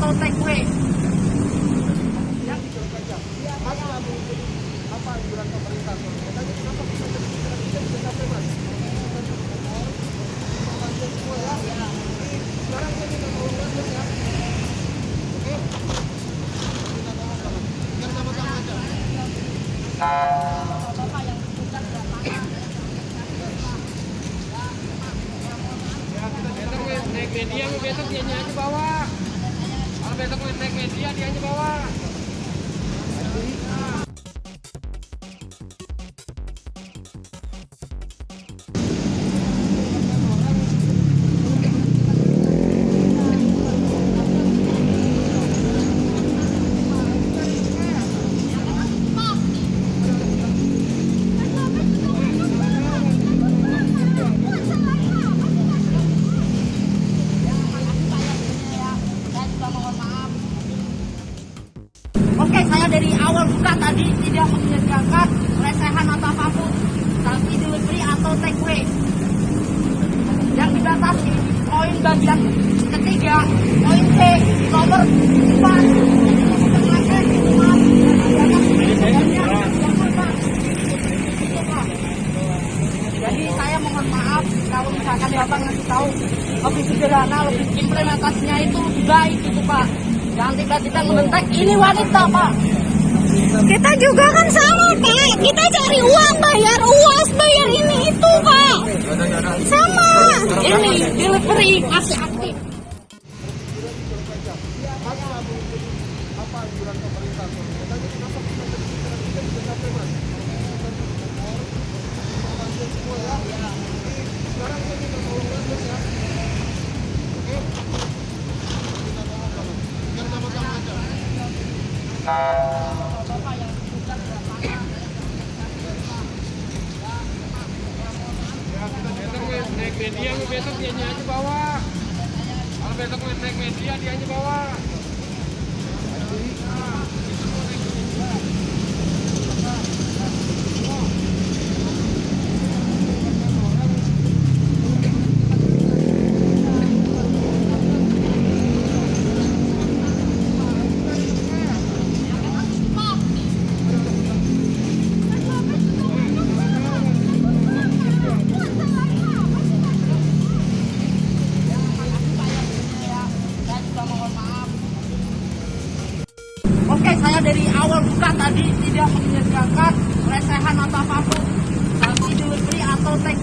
atau take away. Apa anjuran pemerintah? Makanya kenapa kita bisa sampai mas? Semua ya. Sekarang saya minta tolong banget ya. Oke? Minta tolong banget. Biar sama-sama aja. Ya kita besok naik media, besok dia aja bawa. Kalau besok naik media dia aja bawa. Oke, saya dari awal buka tadi tidak menyediakan lesehan atau apapun, tapi delivery atau take away. Yang dibatasi poin bagian ketiga, poin C, nomor 4. Jadi saya mohon maaf kalau misalkan Bapak ngasih tahu lebih sederhana, lebih implementasinya itu lebih baik gitu Pak. Jangan tiba-tiba ngebentak, ini wanita Pak. Kita juga kan sama Pak, kita cari uang, bayar UAS, bayar ini itu Pak. Sama. Ini delivery masih aktif. Apa anjuran pemerintah? Makanya kenapa kita bisa sampai mas? Semua ya. Sekarang saya minta tolong banget ya. Oke? Minta tolong banget. Biar sama-sama aja. Ya kita besok naik media, besok dia aja bawa. Kalau besok naik media dia aja bawa. Oke, saya dari awal buka tadi tidak menyediakan lesehan atau apapun, tapi delivery atau take